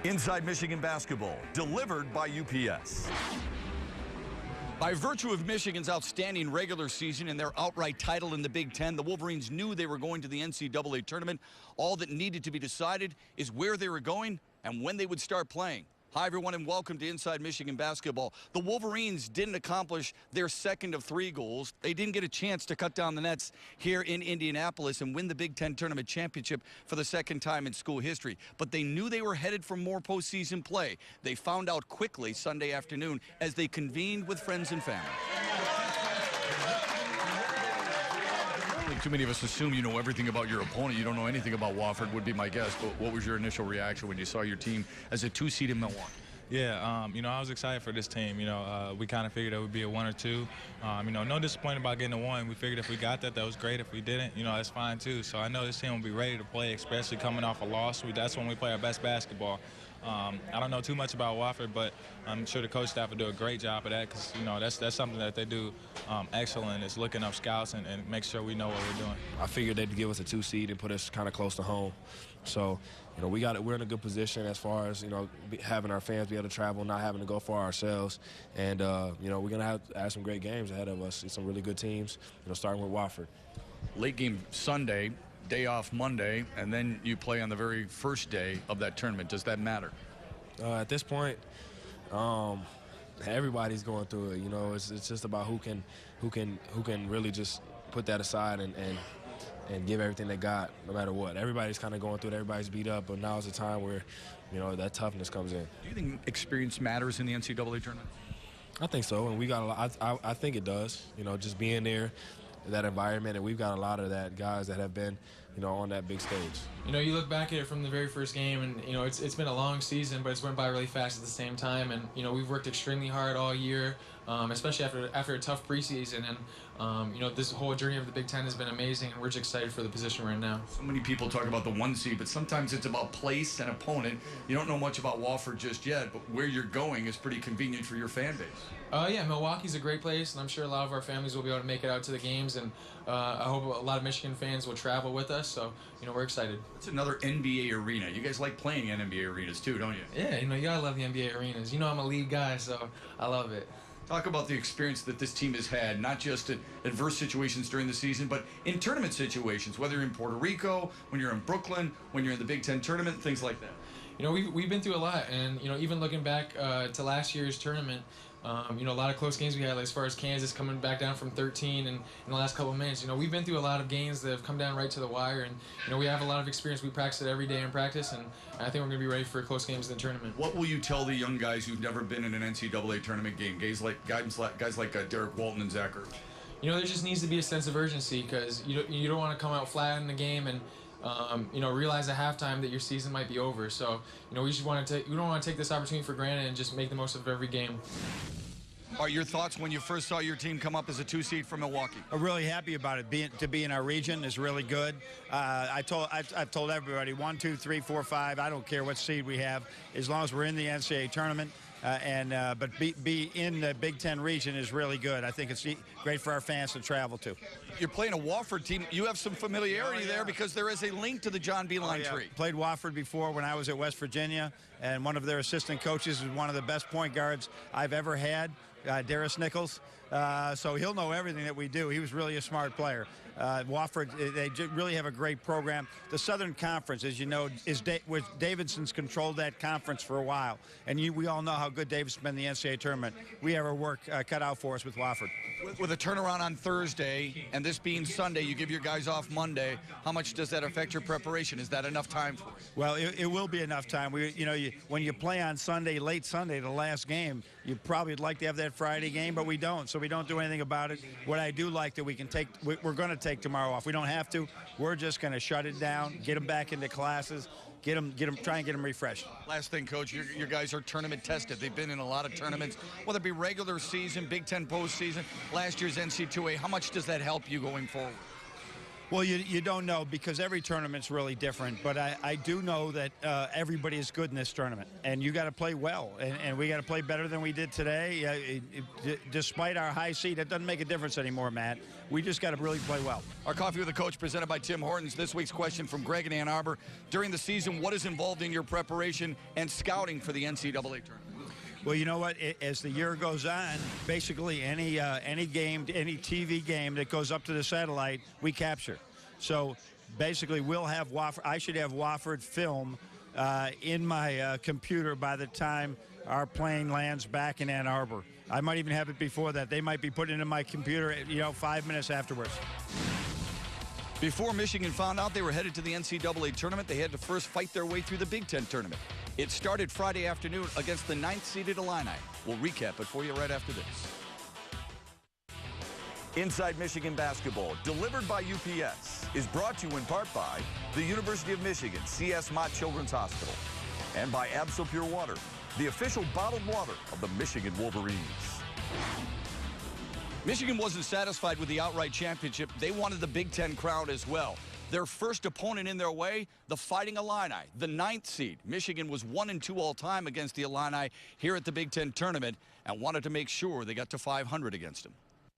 Inside Michigan Basketball, delivered by UPS. By virtue of Michigan's outstanding regular season and their outright title in the Big Ten, the Wolverines knew they were going to the NCAA tournament. All that needed to be decided is where they were going and when they would start playing. Hi, everyone, and welcome to Inside Michigan Basketball. The Wolverines didn't accomplish their second of 3 goals. They didn't get a chance to cut down the nets here in Indianapolis and win the Big Ten Tournament Championship for the second time in school history. But they knew they were headed for more postseason play. They found out quickly Sunday afternoon as they convened with friends and family. I think too many of us assume you know everything about your opponent. You don't know anything about Wofford, would be my guess. But what was your initial reaction when you saw your team as a 2 seed in Milwaukee? Yeah, I was excited for this team. We kind of figured it would be a 1 or 2. No disappointment about getting a 1. We figured if we got that, that was great. If we didn't, that's fine too. So I know this team will be ready to play, especially coming off a loss. That's when we play our best basketball. I don't know too much about Wofford, but I'm sure the coach staff will do a great job of that because, that's something that they do excellent is looking up scouts and make sure we know what we're doing. I figured they'd give us a 2 seed and put us kind of close to home. So, we're in a good position as far as, having our fans be able to travel, not having to go for ourselves. And, we're going to have some great games ahead of us, some really good teams, starting with Wofford. Late game Sunday, day off Monday, and then you play on the very first day of that tournament. Does that matter? At this point, everybody's going through it. It's just about who can really just put that aside and give everything they got, no matter what. Everybody's kind of going through it. Everybody's beat up, but now is the time where, that toughness comes in. Do you think experience matters in the NCAA tournament? I think so, and we got a lot. I think it does. Just being there, that environment, and we've got a lot of that guys that have been, on that big stage. You look back at it from the very first game, and it's been a long season, but it's went by really fast at the same time. And we've worked extremely hard all year, especially after a tough preseason. And this whole journey of the Big Ten has been amazing, and we're just excited for the position we're in now. So many people talk about the 1 seed, but sometimes it's about place and opponent. You don't know much about Wofford just yet, but where you're going is pretty convenient for your fan base. Yeah, Milwaukee's a great place, and I'm sure a lot of our families will be able to make it out to the games, and I hope a lot of Michigan fans will travel with us, so, we're excited. It's another NBA arena. You guys like playing in NBA arenas too, don't you? Yeah, you gotta love the NBA arenas. I'm a lead guy, so I love it. Talk about the experience that this team has had, not just in adverse situations during the season, but in tournament situations, whether you're in Puerto Rico, when you're in Brooklyn, when you're in the Big Ten tournament, things like that. We've been through a lot, and, even looking back to last year's tournament, a lot of close games we had, like, as far as Kansas coming back down from 13 and in the last couple of minutes. We've been through a lot of games that have come down right to the wire, and, we have a lot of experience. We practice it every day in practice, and I think we're going to be ready for close games in the tournament. What will you tell the young guys who've never been in an NCAA tournament game, guys like Derek Walton and Zach Ertz? There just needs to be a sense of urgency because you don't want to come out flat in the game and realize at halftime that your season might be over. So, we don't want to take this opportunity for granted and just make the most of every game. Are your thoughts when you first saw your team come up as a 2 seed from Milwaukee? I'm really happy about it. To be in our region is really good. I've told everybody 1, 2, 3, 4, 5. I don't care what seed we have, as long as we're in the NCAA tournament. But be in the Big Ten region is really good. I think it's great for our fans to travel to. You're playing a Wofford team. You have some familiarity there because there is a link to the John Beeline tree. Played Wofford before when I was at West Virginia, and one of their assistant coaches is one of the best point guards I've ever had, Darius Nichols. So he'll know everything that we do. He was really a smart player. Wofford, they really have a great program. The Southern Conference, as you know, Davidson's controlled that conference for a while. And we all know how good Davidson's been in the NCAA tournament. We have our work cut out for us with Wofford. With a turnaround on Thursday, and this being Sunday, you give your guys off Monday. How much does that affect your preparation? Is that enough time for you? Well, it will be enough time. When you play on Sunday, late Sunday, the last game, you probably would like to have that Friday game, but we don't. So we don't do anything about it. What I do like that we're going to take tomorrow off. We don't have to. We're just going to shut it down, get them back into classes, try and get them refreshed. Last thing, Coach, your guys are tournament tested. They've been in a lot of tournaments, whether it be regular season, Big Ten postseason, last year's NC2A. How much does that help you going forward? Well, you don't know because every tournament's really different, but I do know that everybody is good in this tournament, and you got to play well, and we got to play better than we did today. Despite our high seed, it doesn't make a difference anymore, Matt. We just got to really play well. Our Coffee with the Coach presented by Tim Hortons. This week's question from Greg in Ann Arbor. During the season, what is involved in your preparation and scouting for the NCAA tournament? Well, you know what? As the year goes on, basically any game, any TV game that goes up to the satellite, we capture. So basically, we'll have Wofford. I should have Wofford film in my computer by the time our plane lands back in Ann Arbor. I might even have it before that. They might be putting it in my computer, 5 minutes afterwards. Before Michigan found out they were headed to the NCAA tournament, they had to first fight their way through the Big Ten tournament. It started Friday afternoon against the 9th-seeded Illini. We'll recap it for you right after this. Inside Michigan Basketball, delivered by UPS, is brought to you in part by the University of Michigan C.S. Mott Children's Hospital and by Absol Pure Water, the official bottled water of the Michigan Wolverines. Michigan wasn't satisfied with the outright championship. They wanted the Big Ten crown as well. Their first opponent in their way, the Fighting Illini, the 9th seed. Michigan was 1-2 all time against the Illini here at the Big Ten tournament and wanted to make sure they got to 500 against them.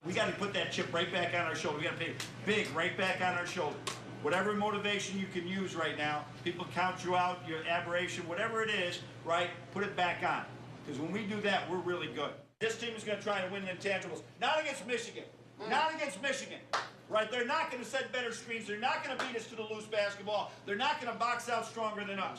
We got to put that chip right back on our shoulder. We got to put it big right back on our shoulder. Whatever motivation you can use right now, people count you out, your aberration, whatever it is, right, put it back on. Because when we do that, we're really good. This team is going to try to win the intangibles. Not against Michigan. Not against Michigan. Right? They're not going to set better screens. They're not going to beat us to the loose basketball. They're not going to box out stronger than us.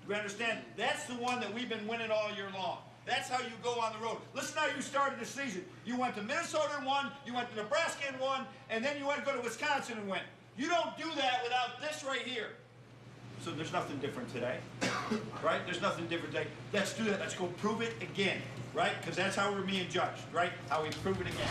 Do you understand? That's the one that we've been winning all year long. That's how you go on the road. Listen how you started the season. You went to Minnesota and won, you went to Nebraska and won, and then you went to go to Wisconsin and win. You don't do that without this right here. So there's nothing different today, right? There's nothing different today. Let's do that. Let's go prove it again, right? Because that's how we're being judged, right? How we prove it again.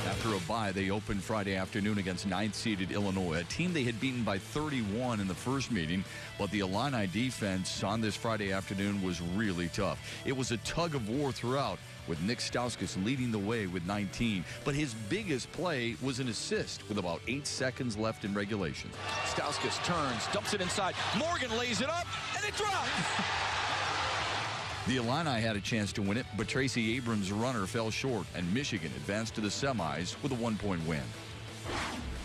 After a bye, they opened Friday afternoon against 9th-seeded Illinois, a team they had beaten by 31 in the first meeting. But the Illini defense on this Friday afternoon was really tough. It was a tug of war throughout, with Nick Stauskas leading the way with 19. But his biggest play was an assist with about 8 seconds left in regulation. Stauskas turns, dumps it inside. Morgan lays it up, and it drops. The Illini had a chance to win it, but Tracy Abrams' runner fell short, and Michigan advanced to the semis with a 1-point win.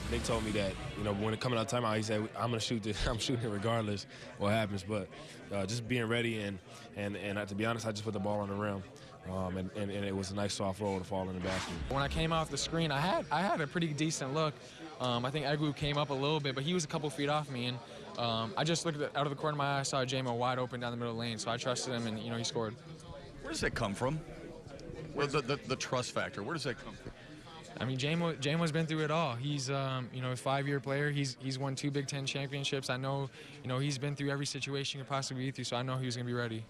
Nick told me that, when it coming out of timeout, he said, I'm going to shoot this. I'm shooting it regardless what happens. But just being ready, and to be honest, I just put the ball on the rim. And it was a nice soft roll to fall in the basket. When I came off the screen, I had a pretty decent look. I think Egwu came up a little bit, but he was a couple feet off me, and I just looked out of the corner of my eye, saw J-Mo wide open down the middle of the lane, so I trusted him, and he scored. Where does that come from? The trust factor. Where does that come from? I mean, J-Mo's been through it all. He's a 5-year player. He's won 2 Big Ten championships. I know, he's been through every situation he could possibly be through, so I know he was going to be ready.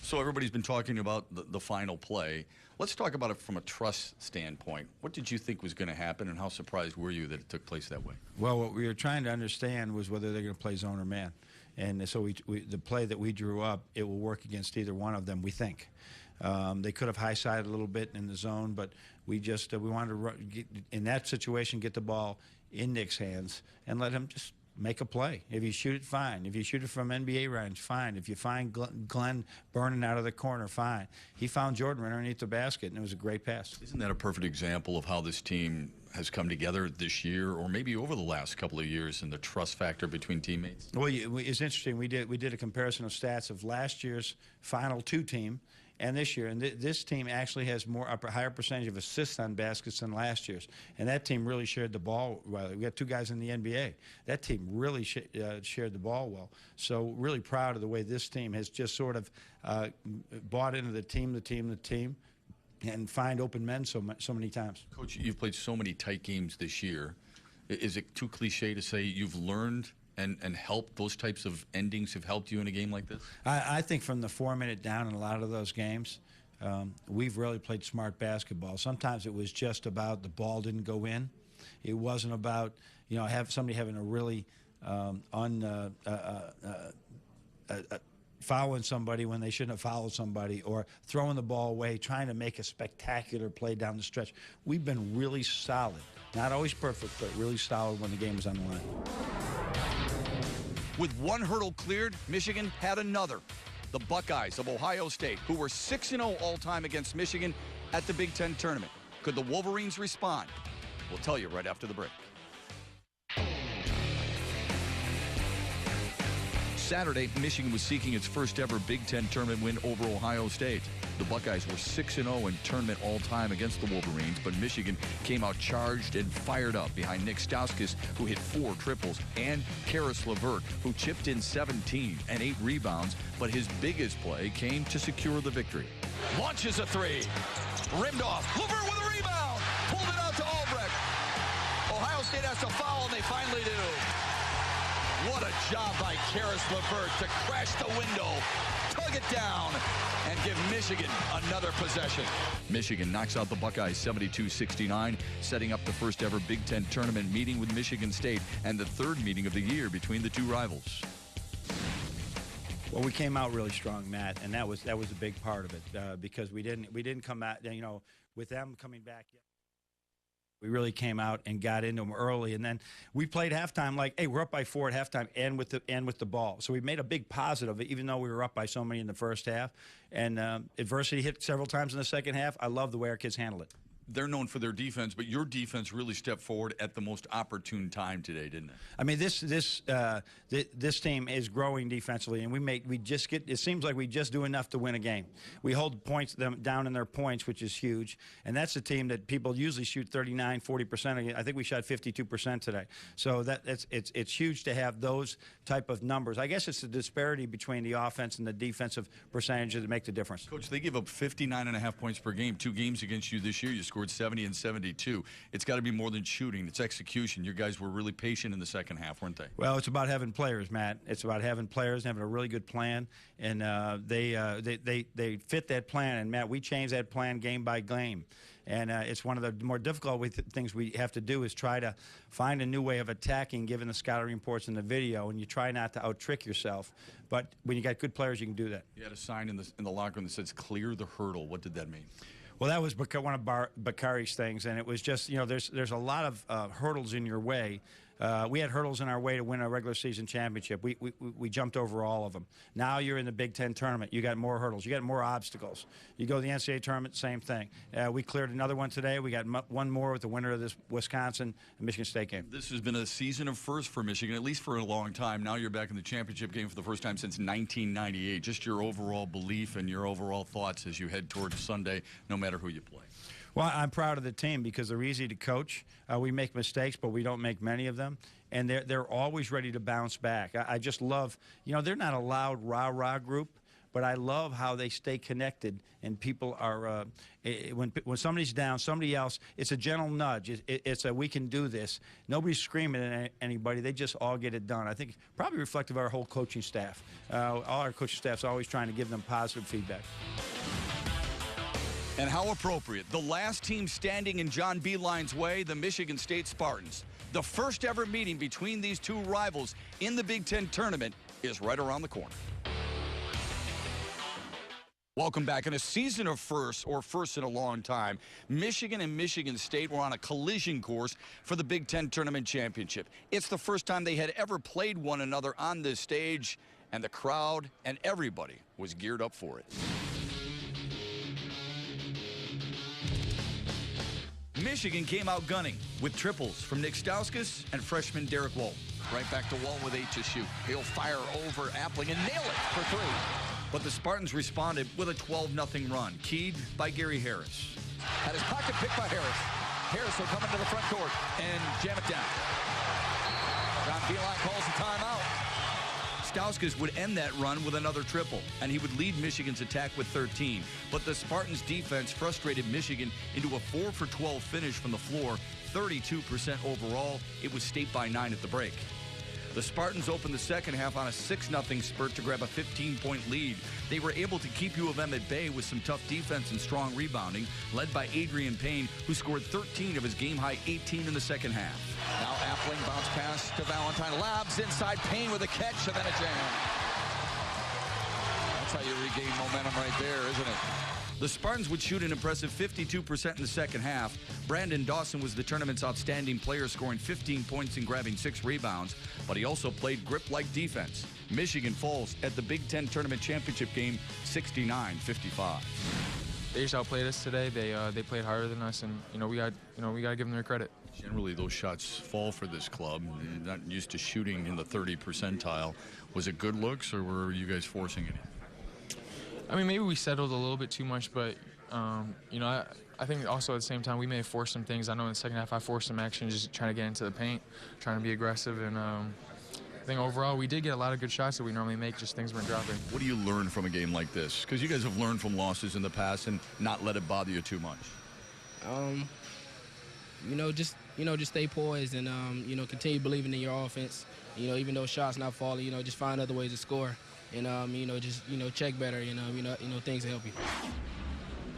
So everybody's been talking about the final play. Let's talk about it from a trust standpoint. What did you think was going to happen, and how surprised were you that it took place that way? Well, what we were trying to understand was whether they're going to play zone or man. And so the play that we drew up, it will work against either one of them, we think. They could have high-sided a little bit in the zone, but we wanted to, in that situation, get the ball in Nick's hands and let him just make a play. If you shoot it, fine. If you shoot it from NBA range, fine. If you find Glenn burning out of the corner, fine. He found Jordan right underneath the basket, and it was a great pass. Isn't that a perfect example of how this team has come together this year, or maybe over the last couple of years, and the trust factor between teammates? Well, it's interesting. We did a comparison of stats of last year's Final 2 team and this year, and this team actually has a higher percentage of assists on baskets than last year's, and that team really shared the ball well. We got 2 guys in the NBA. That team really shared the ball well. So really proud of the way this team has just sort of bought into the team, and find open men so many times. Coach, you've played so many tight games this year. Is it too cliche to say you've learned and helped, those types of endings have helped you in a game like this? I think from the 4-minute down in a lot of those games, we've really played smart basketball. Sometimes it was just about the ball didn't go in. It wasn't about, somebody having a really fouling somebody when they shouldn't have fouled somebody, or throwing the ball away, trying to make a spectacular play down the stretch. We've been really solid. Not always perfect, but really solid when the game was on the line. With one hurdle cleared, Michigan had another. The Buckeyes of Ohio State, who were 6-0 all-time against Michigan at the Big Ten tournament. Could the Wolverines respond? We'll tell you right after the break. Saturday, Michigan was seeking its first ever Big Ten tournament win over Ohio State. The Buckeyes were 6-0 in tournament all-time against the Wolverines, but Michigan came out charged and fired up behind Nick Stauskas, who hit 4 triples, and Karis LeVert, who chipped in 17 and 8 rebounds, but his biggest play came to secure the victory. Launches a 3, rimmed off, LeVert with a rebound, pulled it out to Albrecht. Ohio State has to foul, and they finally do. What a job by Karis LeVert to crash the window, tug it down, and give Michigan another possession. Michigan knocks out the Buckeyes 72-69, setting up the first ever Big Ten tournament meeting with Michigan State and the third meeting of the year between the two rivals. Well, we came out really strong, Matt, and that was a big part of it because we didn't come out, you know, with them coming back. We really came out and got into them early, and then we played halftime like, hey, we're up by 4 at halftime and with the ball. So we made a big positive, even though we were up by so many in the first half. And adversity hit several times in the second half. I love the way our kids handled it. They're known for their defense, but your defense really stepped forward at the most opportune time today, didn't it? I mean, this team is growing defensively, and it seems like we just do enough to win a game. We hold them down in their points, which is huge, and that's a team that people usually shoot 39, 40%. I think we shot 52% today. So it's huge to have those type of numbers. I guess it's the disparity between the offense and the defensive percentages that make the difference. Coach, they give up 59.5 points per game. 2 games against you this year, you scored 70 and 72. It's got to be more than shooting. It's execution. Your guys were really patient in the second half, weren't they? Well, it's about having players, Matt. It's about having players and having a really good plan, and they fit that plan. And Matt, we changed that plan game by game. And it's one of the more difficult things we have to do is try to find a new way of attacking, given the scouting reports and the video, and you try not to out-trick yourself. But when you got good players, you can do that. You had a sign in the locker room that says, clear the hurdle. What did that mean? Well, that was one of Bakari's things, and it was just, you know, there's a lot of hurdles in your way. We had hurdles in our way to win a regular season championship. We jumped over all of them. Now you're in the Big Ten tournament. You got more hurdles. You got more obstacles. You go to the NCAA tournament, same thing. We cleared another one today. We got one more with the winner of this Wisconsin and Michigan State game. This has been a season of firsts for Michigan, at least for a long time. Now you're back in the championship game for the first time since 1998. Just your overall belief and your overall thoughts as you head towards Sunday, no matter who you play. Well, I'm proud of the team because they're easy to coach. We make mistakes, but we don't make many of them. And they're always ready to bounce back. I just love, you know, they're not a loud rah-rah group, but I love how they stay connected. And people are, when somebody's down, somebody else, it's a gentle nudge. It's a we can do this. Nobody's screaming at anybody. They just all get it done. I think probably reflective of our whole coaching staff. All our coaching staff's always trying to give them positive feedback. And how appropriate. The last team standing in John Beilein's way, the Michigan State Spartans. The first ever meeting between these two rivals in the Big Ten tournament is right around the corner. Welcome back. In a season of firsts, or first in a long time, Michigan and Michigan State were on a collision course for the Big Ten Tournament Championship. It's the first time they had ever played one another on this stage, and the crowd and everybody was geared up for it. Michigan came out gunning with triples from Nick Stauskas and freshman Derek Wall. Right back to Wall with 8 to shoot. He'll fire over Appling and nail it for 3. But the Spartans responded with a 12-0 run, keyed by Gary Harris. Had his pocket picked by Harris. Harris will come into the front court and jam it down. John Beilein calls a timeout. Stauskas would end that run with another triple, and he would lead Michigan's attack with 13. But the Spartans' defense frustrated Michigan into a 4 for 12 finish from the floor, 32% overall. It was State by 9 at the break. The Spartans opened the second half on a 6-0 spurt to grab a 15-point lead. They were able to keep U of M at bay with some tough defense and strong rebounding, led by Adrian Payne, who scored 13 of his game-high 18 in the second half. Now Appling bounce pass to Valentine. Labs inside, Payne with a catch and then a jam. That's how you regain momentum right there, isn't it? The Spartans would shoot an impressive 52% in the second half. Brandon Dawson was the tournament's outstanding player, scoring 15 points and grabbing 6 rebounds, but he also played grip-like defense. Michigan falls at the Big Ten Tournament Championship game 69-55. They just outplayed us today. They played harder than us, and we got to give them their credit. Generally, those shots fall for this club. They're not used to shooting in the 30 percentile. Was it good looks, or were you guys forcing it? I mean, maybe we settled a little bit too much, but I think also at the same time we may have forced some things. I know in the second half I forced some action, just trying to get into the paint, trying to be aggressive, and I think overall we did get a lot of good shots that we normally make, just things weren't dropping. What do you learn from a game like this? Because you guys have learned from losses in the past and not let it bother you too much. Just stay poised and continue believing in your offense. Even though shots not falling, just find other ways to score. And check better. Things will help you.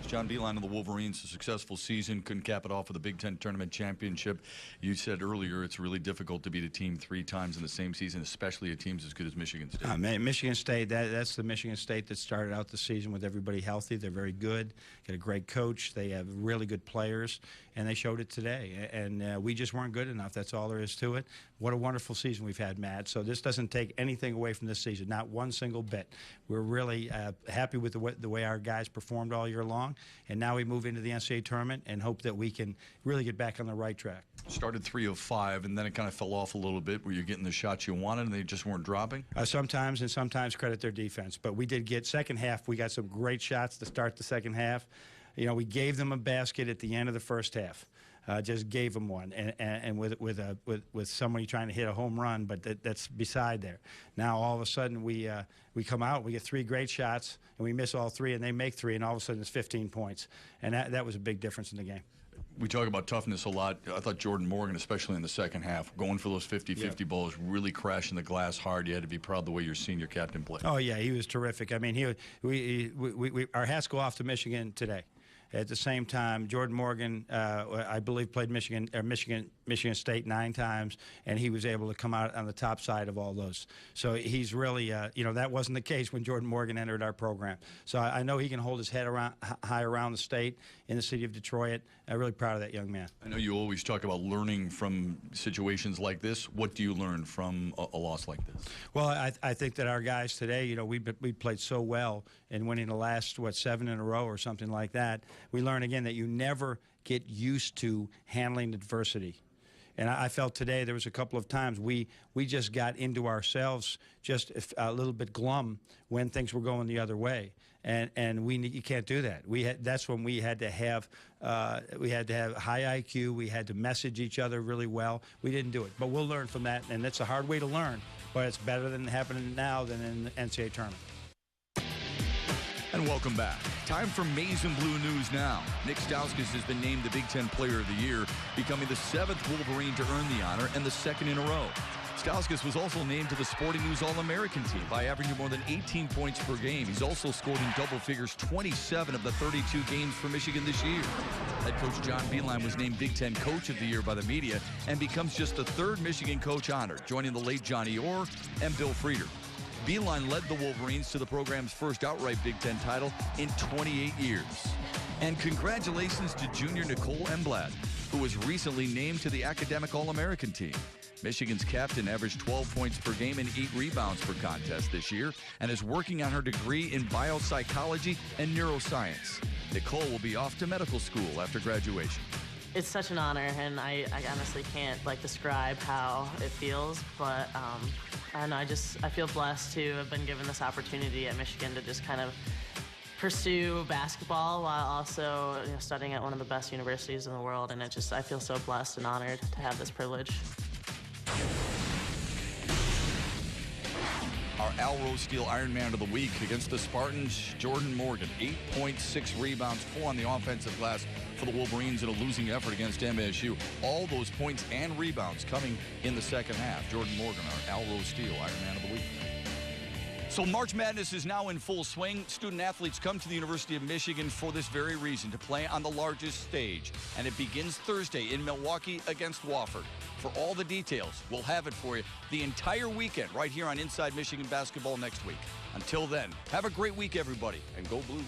John Beilein of the Wolverines, a successful season, couldn't cap it off with a Big Ten Tournament Championship. You said earlier it's really difficult to beat a team 3 times in the same season, especially a team as good as Michigan State. Michigan State, that's the Michigan State that started out the season with everybody healthy. They're very good, got a great coach. They have really good players, and they showed it today. And we just weren't good enough. That's all there is to it. What a wonderful season we've had, Matt. So this doesn't take anything away from this season, not one single bit. We're really happy with the way our guys performed all year long. And now we move into the NCAA tournament and hope that we can really get back on the right track. Started 3 of 5, and then it kind of fell off a little bit. Were you getting the shots you wanted, and they just weren't dropping? Sometimes, and sometimes credit their defense. But we did get second half. We got some great shots to start the second half. We gave them a basket at the end of the first half. Just gave them one, and with somebody trying to hit a home run, but that's beside there. Now all of a sudden we come out, we get 3 great shots, and we miss all 3, and they make 3, and all of a sudden it's 15 points, and that was a big difference in the game. We talk about toughness a lot. I thought Jordan Morgan, especially in the second half, going for those 50-50 balls, really crashing the glass hard. You had to be proud of the way your senior captain played. Oh yeah, he was terrific. I mean, our hats go off to Michigan today. At the same time, Jordan Morgan, I believe, played Michigan Michigan State 9 times, and he was able to come out on the top side of all those. So he's really, that wasn't the case when Jordan Morgan entered our program. So I know he can hold his head high around the state, in the city of Detroit. I'm really proud of that young man. I know you always talk about learning from situations like this. What do you learn from a loss like this? Well, I think that our guys today, we played so well in winning the last, 7 in a row or something like that. We learn again that you never get used to handling adversity. And I felt today there was a couple of times we just got into ourselves just a little bit glum when things were going the other way. And you can't do that. That's when we had to have high IQ. We had to message each other really well. We didn't do it, but we'll learn from that. And that's a hard way to learn, but it's better than happening now than in the NCAA tournament. And welcome back. Time for Maize and Blue News now. Nick Stauskas has been named the Big Ten Player of the Year, becoming the 7th Wolverine to earn the honor and the 2nd in a row. Stauskas was also named to the Sporting News All-American team by averaging more than 18 points per game. He's also scored in double figures 27 of the 32 games for Michigan this year. Head coach John Beilein was named Big Ten Coach of the Year by the media and becomes just the 3rd Michigan coach honored, joining the late Johnny Orr and Bill Frieder. Beilein led the Wolverines to the program's first outright Big Ten title in 28 years. And congratulations to junior Nicole Emblad, who was recently named to the Academic All-American team. Michigan's captain averaged 12 points per game and 8 rebounds per contest this year and is working on her degree in biopsychology and neuroscience. Nicole will be off to medical school after graduation. It's such an honor, and I honestly can't describe how it feels, but I don't know, I feel blessed to have been given this opportunity at Michigan to just kind of pursue basketball while also studying at one of the best universities in the world, and I feel so blessed and honored to have this privilege. Our Al Rose Steel Ironman of the Week against the Spartans, Jordan Morgan, 8.6 rebounds, 4 on the offensive glass for the Wolverines in a losing effort against MSU. All those points and rebounds coming in the second half. Jordan Morgan, our Al Rose Steel Ironman of the Week. So March Madness is now in full swing. Student athletes come to the University of Michigan for this very reason, to play on the largest stage. And it begins Thursday in Milwaukee against Wofford. For all the details, we'll have it for you the entire weekend right here on Inside Michigan Basketball next week. Until then, have a great week, everybody, and go Blue.